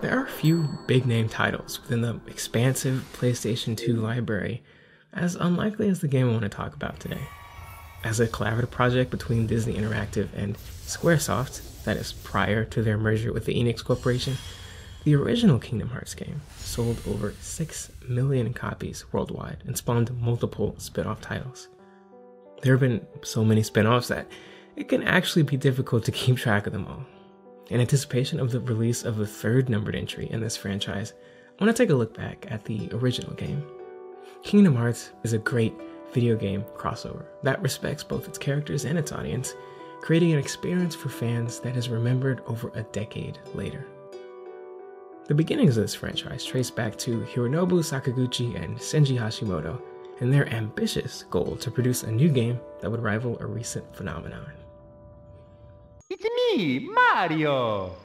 There are a few big-name titles within the expansive PlayStation 2 library, as unlikely as the game I want to talk about today. As a collaborative project between Disney Interactive and SQUARESOFT, that is prior to their merger with the Enix Corporation, the original Kingdom Hearts game sold over 6 million copies worldwide and spawned multiple spin-off titles. There have been so many spin-offs that it can actually be difficult to keep track of them all. In anticipation of the release of the third numbered entry in this franchise, I want to take a look back at the original game. Kingdom Hearts is a great video game crossover that respects both its characters and its audience, creating an experience for fans that is remembered over a decade later. The beginnings of this franchise trace back to Hironobu Sakaguchi and Senji Hashimoto and their ambitious goal to produce a new game that would rival a recent phenomenon. It's me, Mario!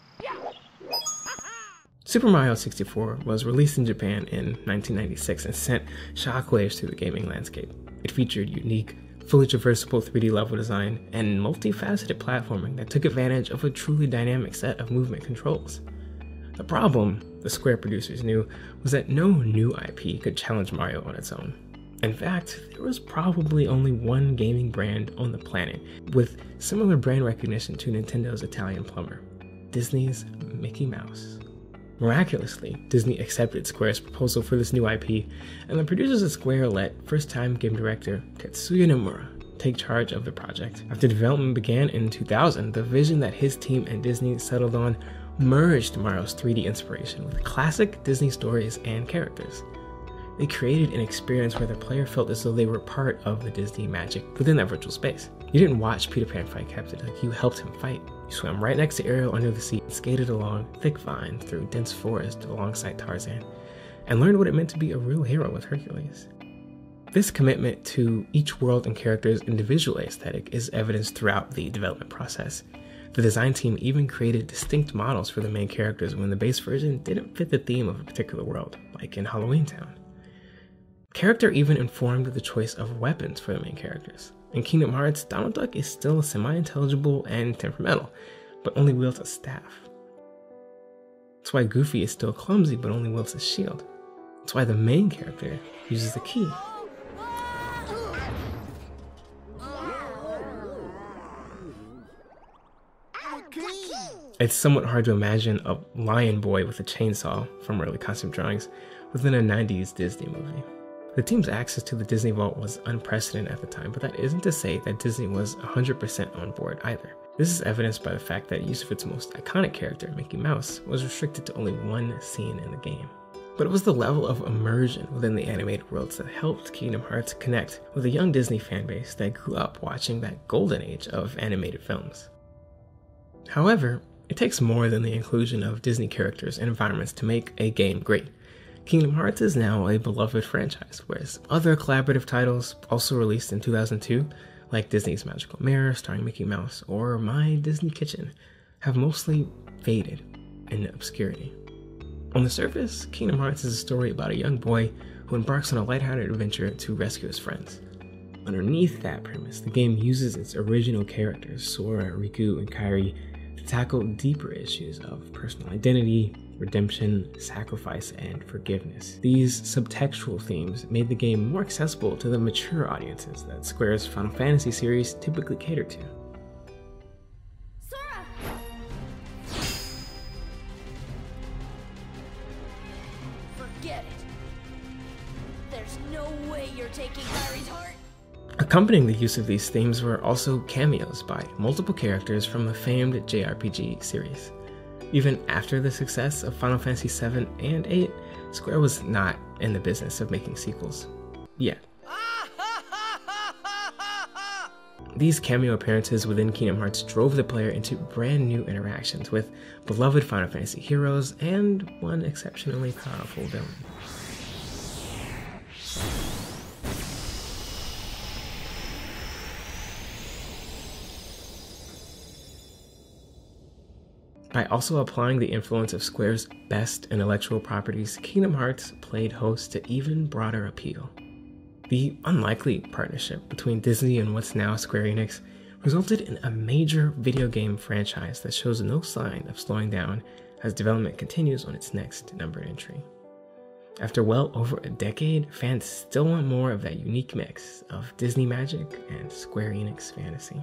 Super Mario 64 was released in Japan in 1996 and sent shockwaves through the gaming landscape. It featured unique, fully traversable 3D level design and multifaceted platforming that took advantage of a truly dynamic set of movement controls. The problem, the Square producers knew, was that no new IP could challenge Mario on its own. In fact, there was probably only one gaming brand on the planet with similar brand recognition to Nintendo's Italian plumber, Disney's Mickey Mouse. Miraculously, Disney accepted Square's proposal for this new IP, and the producers of Square let first-time game director Tetsuya Nomura take charge of the project. After development began in 2000, the vision that his team and Disney settled on merged Mario's 3D inspiration with classic Disney stories and characters. They created an experience where the player felt as though they were part of the Disney magic within that virtual space. You didn't watch Peter Pan fight Captain Hook, you helped him fight. You swam right next to Ariel under the sea and skated along thick vines through dense forest alongside Tarzan, and learned what it meant to be a real hero with Hercules. This commitment to each world and character's individual aesthetic is evidenced throughout the development process. The design team even created distinct models for the main characters when the base version didn't fit the theme of a particular world, like in Halloween Town. Character even informed the choice of weapons for the main characters. In Kingdom Hearts, Donald Duck is still semi-intelligible and temperamental, but only wields a staff. That's why Goofy is still clumsy but only wields a shield. That's why the main character uses the key. It's somewhat hard to imagine a lion boy with a chainsaw from early concept drawings within a 90s Disney movie. The team's access to the Disney Vault was unprecedented at the time, but that isn't to say that Disney was 100% on board either. This is evidenced by the fact that use of its most iconic character, Mickey Mouse, was restricted to only one scene in the game. But it was the level of immersion within the animated worlds that helped Kingdom Hearts connect with a young Disney fanbase that grew up watching that golden age of animated films. However, it takes more than the inclusion of Disney characters and environments to make a game great. Kingdom Hearts is now a beloved franchise, whereas other collaborative titles also released in 2002, like Disney's Magical Mirror starring Mickey Mouse or My Disney Kitchen, have mostly faded into obscurity. On the surface, Kingdom Hearts is a story about a young boy who embarks on a lighthearted adventure to rescue his friends. Underneath that premise, the game uses its original characters, Sora, Riku, and Kairi, to tackle deeper issues of personal identity, redemption, sacrifice, and forgiveness. These subtextual themes made the game more accessible to the mature audiences that Square's Final Fantasy series typically cater to. Sora! Forget it. There's no way you're taking Kairi's heart. Accompanying the use of these themes were also cameos by multiple characters from the famed JRPG series. Even after the success of Final Fantasy 7 and 8, Square was not in the business of making sequels yet. These cameo appearances within Kingdom Hearts drove the player into brand new interactions with beloved Final Fantasy heroes and one exceptionally powerful villain. By also applying the influence of Square's best intellectual properties, Kingdom Hearts played host to even broader appeal. The unlikely partnership between Disney and what's now Square Enix resulted in a major video game franchise that shows no sign of slowing down as development continues on its next numbered entry. After well over a decade, fans still want more of that unique mix of Disney magic and Square Enix fantasy.